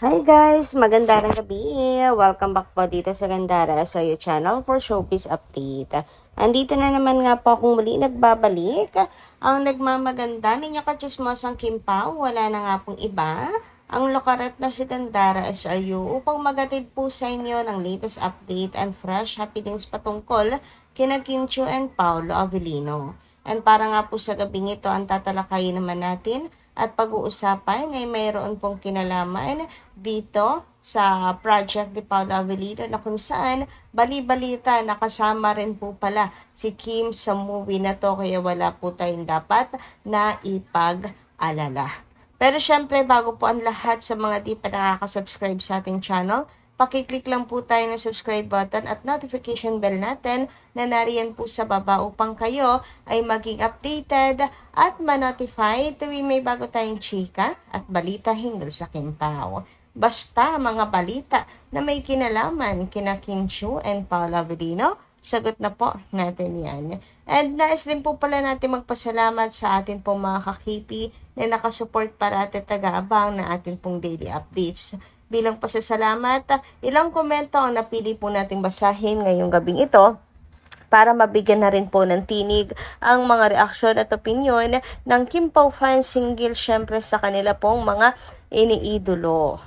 Hi guys! Magandang gabi! Welcome back po dito sa Gandara sa your channel for showbiz update. Andito na naman nga po akong muli nagbabalik. Ang nagmamaganda ninyo kachismosang Kim Pao, wala na nga pong iba. Ang lokaret na si Gandara SRU upang magatid po sa inyo ng latest update and fresh happenings patungkol kina Kim Chiu and Paolo Avellino. And para nga po sa gabing ito, ang tatalakayin naman natin at pag-uusapan ay mayroon pong kinalaman dito sa project ni Paolo Avellino na kung saan bali-balita nakasama rin po pala si Kim sa movie na to, kaya wala po tayong dapat na ipag-alala. Pero syempre, bago po ang lahat, sa mga di pa nakaka-subscribe sa ating channel, pakiclick lang po tayo ng subscribe button at notification bell natin na nariyan po sa baba upang kayo ay maging updated at ma-notify tuwing may bago tayong chika at balita hinggil sa Kim Pao. Basta mga balita na may kinalaman kina Kim Chiu and Paolo Avellino, sagot na po natin yan. And nais din po pala natin magpasalamat sa atin pong mga kakipi na nakasupport parati taga-abang na atin pong daily updates. Bilang pasasalamat, ilang komento ang napili po nating basahin ngayong gabing ito para mabigyan na rin po ng tinig ang mga reaksyon at opinyon ng Kim Pao fans hinggil syempre sa kanila pong mga iniidolo.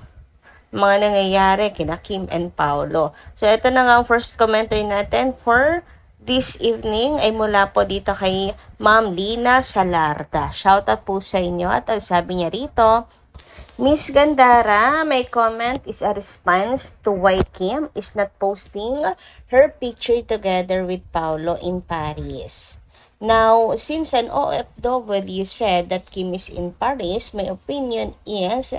Mga nangyayari kina Kim and Paolo. So ito na nga ang first commentary natin for this evening ay mula po dito kay Ma'am Lina Salarda. Shoutout po sa inyo at ang sabi niya rito, Miss Gandara, my comment is a response to why Kim is not posting her picture together with Paolo in Paris. Now, since an OFW said that Kim is in Paris, my opinion is,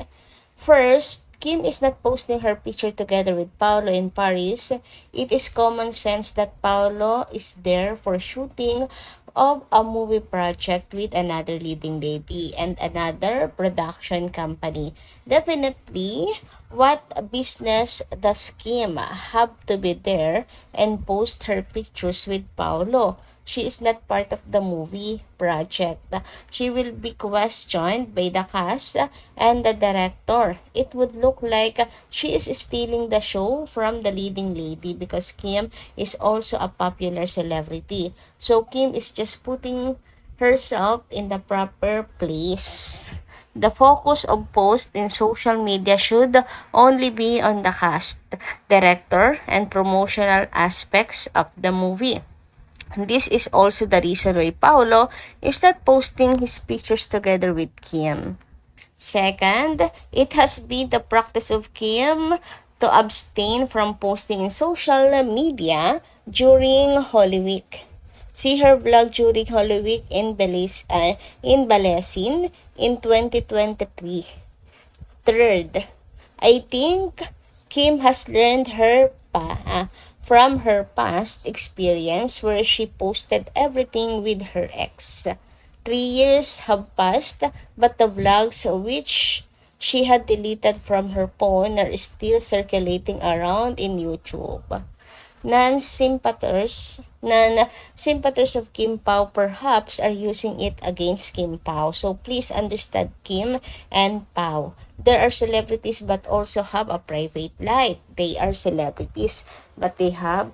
first, Kim is not posting her picture together with Paolo in Paris. It is common sense that Paolo is there for shooting of a movie project with another leading lady and another production company. Definitely, what business does Kim have to be there and post her pictures with Paolo? She is not part of the movie project. She will be questioned by the cast and the director. It would look like she is stealing the show from the leading lady because Kim is also a popular celebrity. So Kim is just putting herself in the proper place. The focus of posts in social media should only be on the cast, director, and promotional aspects of the movie. This is also the reason why Paolo is not posting his pictures together with Kim. Second, it has been the practice of Kim to abstain from posting in social media during Holy Week. See her vlog during Holy Week in Balesin in 2023. Third, I think Kim has learned from her past experience where she posted everything with her ex. 3 years have passed, but the vlogs which she had deleted from her phone are still circulating around in YouTube. Non-sympathers of Kim Pao perhaps are using it against Kim Pao. So please understand Kim and Pao. There are celebrities but also have a private life. They are celebrities but they have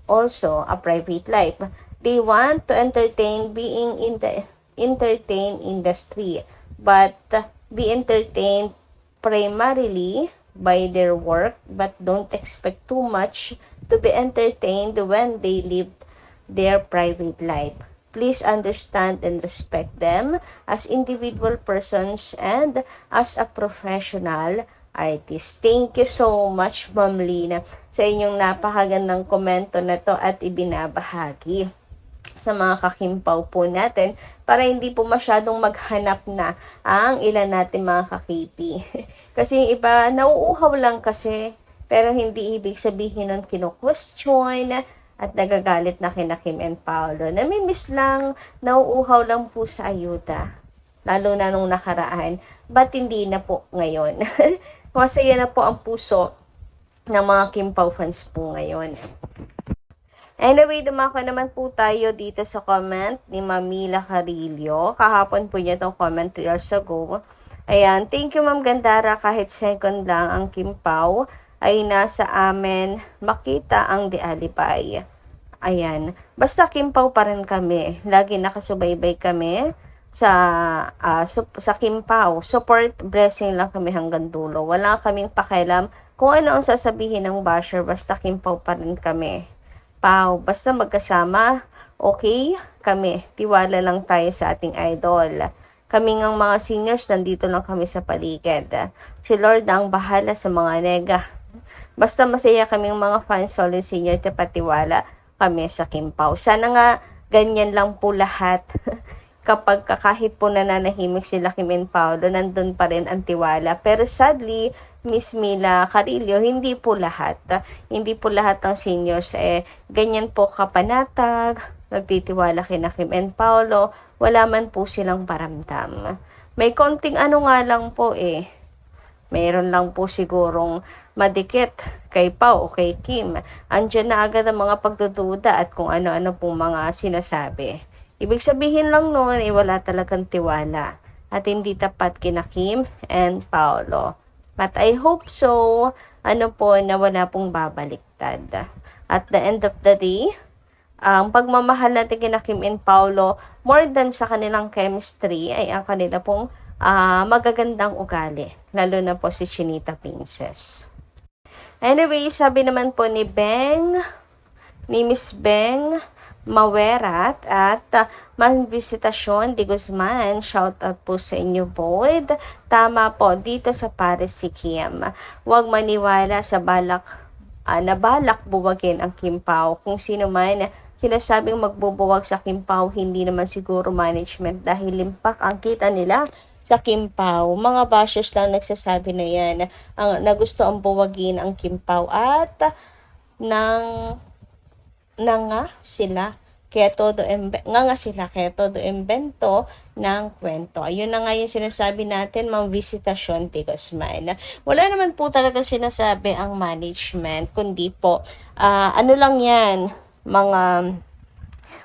also a private life. They want to entertain being in the entertain industry but be entertained primarily by their work, but don't expect too much to be entertained when they live their private life. Please understand and respect them as individual persons and as a professional artist. Thank you so much, Ma'am Lina, sa inyong napakagandang komento na to at ibinabahagi sa mga kakimpaw po natin para hindi po masyadong maghanap na ang ilan natin mga kakipi. Kasi yung iba, nauuhaw lang kasi, pero hindi ibig sabihin nun kino-question at nagagalit na kina Kim and Paolo. Namimiss lang, nauuhaw lang po sa ayuda. Lalo na nung nakaraan. Ba't hindi na po ngayon? Masaya na po ang puso ng mga Kim Pao fans po ngayon. Anyway, dumako naman po tayo dito sa comment ni Mamila Carillo. Kahapon po niya itong comment 3 hours ago. Ayan, thank you Ma'am Gandara, kahit second lang ang Kim Pao ay nasa amin makita ang dialipay. Ayan, basta Kim Pao pa rin kami, lagi nakasubaybay kami sa Kim Pao. Support, blessing lang kami hanggang dulo. Wala kaming pakialam kung ano ang sasabihin ng basher, basta Kim Pao pa rin kami. Pao, basta magkasama, okay kami. Tiwala lang tayo sa ating idol. Kami ngang mga seniors, nandito lang kami sa paligid. Si Lord ang bahala sa mga nega. Basta masaya kaming mga fans, solid senior, tapatiwala kami sa Kim Pao. Sana nga ganyan lang po lahat. Kapag kahit po nananahimik sila Kim and Paolo, nandun pa rin ang tiwala. Pero sadly, Miss Mila Carillo, hindi po lahat. Hindi po lahat ng seniors ganyan po kapanatag, nagtitiwala kina Kim and Paolo, wala man po silang paramdam. May konting ano nga lang po mayroon lang po sigurong madikit kay Pao o kay Kim. Andiyan na agad ang mga pagdududa at kung ano-ano pong mga sinasabi. Ibig sabihin lang noon wala talagang tiwala at hindi tapat kina Kim and Paolo. But I hope so, na wala pong babaliktad. At the end of the day, ang pagmamahal natin kina Kim and Paolo, more than sa kanilang chemistry, ay ang kanila pong magagandang ugali. Lalo na po si Chinita Princess. Anyway, sabi naman po ni Miss Beng Mawerat at Manvisitasyon de Guzman, shout out po sa inyo boyd. Tama po, dito sa Paris si Kim. Huwag maniwala sa balak buwagin ang Kim Pao. Kung sino man sinasabing magbubuwag sa Kim Pao, hindi naman siguro management dahil limpak ang kita nila sa Kim Pao. Mga bashers lang nagsasabi na yan na gusto ang buwagin ang Kim Pao at nga sila kaya todo invento ng kwento. Ayun na nga yung sinasabi natin, Mang Visitasyon de Guzman. Wala naman po talaga sinasabi ang management, kundi po, ano lang yan, mga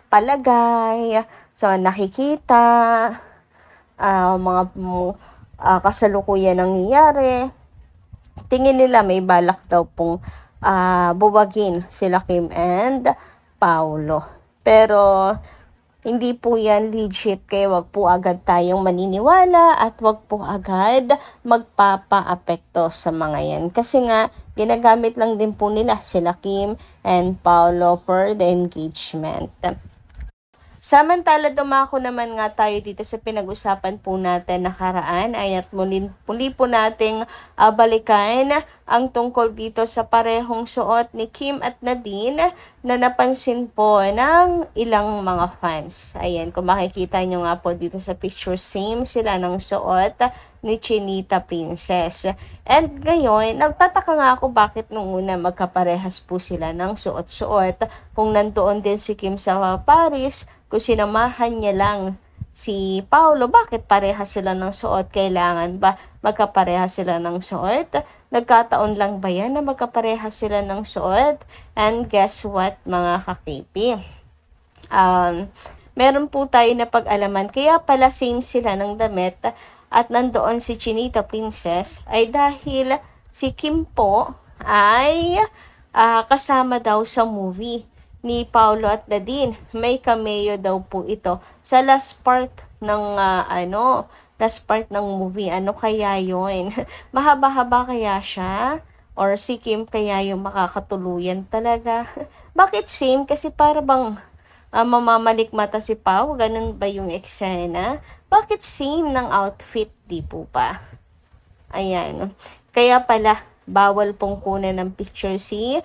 palagay, nakikita, mga kasalukuyan nangyayari. Tingin nila may balak daw pong buwagin sila Kim and Paolo. Pero hindi po yan legit, kaya wag po agad tayong maniniwala at wag po agad magpapa-apekto sa mga yan. Kasi nga, ginagamit lang din po nila sila Kim and Paolo for the engagement. Samantala, dumako naman nga tayo dito sa pinag-usapan po natin nakaraan ay at muli po nating balikan ang tungkol dito sa parehong suot ni Kim at Nadine na napansin po ng ilang mga fans. Ayan, kung makikita nyo nga po dito sa picture, same sila ng suot ni Chinita Princess. And ngayon, nagtataka nga ako bakit nung una magkaparehas po sila ng suot-suot. Kung nandoon din si Kim sa Paris, kung sinamahan niya lang si Paolo, bakit parehas sila ng suot? Kailangan ba magkaparehas sila ng suot? Nagkataon lang ba yan na magkaparehas sila ng suot? And guess what, mga kakipi? Meron po tayo na pag-alaman, kaya pala same sila ng damit at nandoon si Chinita Princess ay dahil si Kim po ay kasama daw sa movie ni Paolo at Nadine. May cameo daw po ito sa last part ng movie. Ano kaya yun? Mahaba-haba kaya siya? Or si Kim kaya yung makakatuluyan talaga? Bakit same? Kasi para bang mamamalik mata si Pao? Ganun ba yung eksena? Bakit same ng outfit? Di po pa. Ayan. Kaya pala, bawal pong kunan ng picture si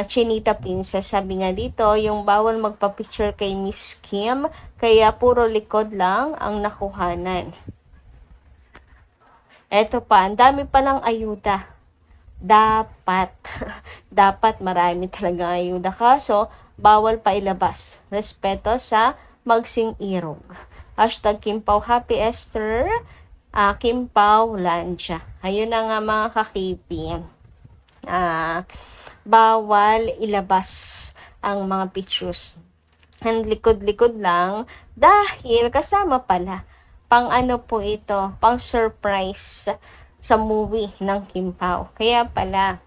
Chinita Princess. Sabi nga dito, yung bawal magpa-picture kay Miss Kim, kaya puro likod lang ang nakuhanan. Eto pa, ang dami palang ayuda. Dapat marami talaga ayuda. Kaso, bawal pa ilabas. Respeto sa magsing irog. Hashtag Kim Pao Happy Esther. Kim Pao Lancia. Ayun na nga mga kakipi. Bawal ilabas ang mga pictures. And likod-likod lang dahil kasama pala pang ano po ito, pang surprise sa movie ng Kim Pao. Kaya pala,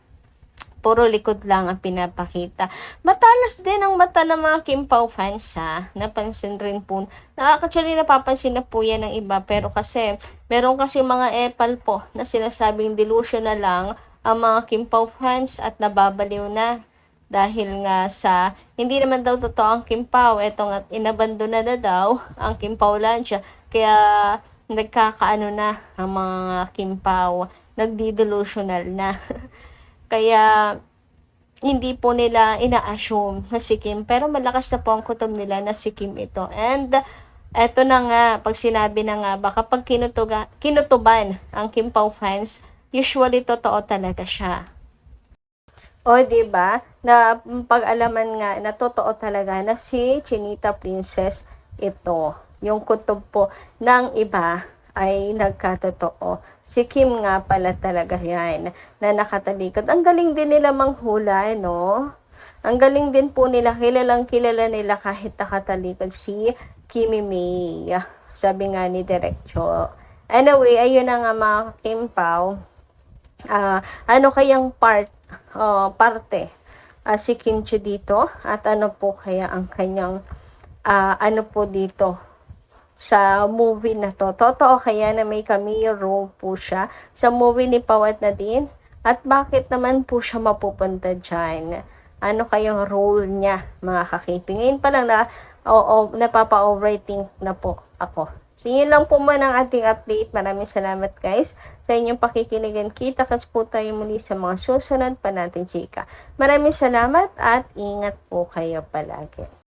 puro likod lang ang pinapakita. Matalas din ang mata ng mga Kim Pao fans ha. Napansin rin po. Actually, napapansin na po yan ng iba. Pero kasi, meron kasi mga epal po na sinasabing delusional lang ang mga Kim Pao fans at nababaliw na. Dahil nga sa, hindi naman daw totoo ang Kim Pao. Eto nga, inabandona na daw ang Kim Pao Lancia. Kaya, nagkakaano na ang mga Kim Pao. Nagdi-delusional na. Kaya, hindi po nila ina-assume na si Kim. Pero malakas na po ang kutob nila na si Kim ito. And, eto na nga, pag sinabi na nga ba, kapag kinutuban ang Kim Pao fans, usually totoo talaga siya. O, diba? Na pag-alaman nga na totoo talaga na si Chinita Princess ito. Yung kutob po ng iba ay nagkatotoo. Si Kim nga pala talaga yan na nakatalikod. Ang galing din nila manghula, no? Ang galing din po nila, kilalang kilala nila kahit nakatalikod si Kimi May. Sabi nga ni Direk Cho. Anyway, ayun na nga mga Kim Pao. Ano kayang parte si Kim Chiu dito? At ano po kaya ang kanyang ano po dito sa movie na to? Totoo kaya na may cameo role po siya sa movie ni Pawat Nadine? At bakit naman po siya mapupunta dyan? Ano kayang role niya, mga kakipi? Ngayon pa lang napapa-overthink na po ako. So, yun lang po muna ang ating update. Maraming salamat guys sa inyong pakikinigan. Kita-kits po tayo muli sa mga susunod pa natin, chika. Maraming salamat at ingat po kayo palagi.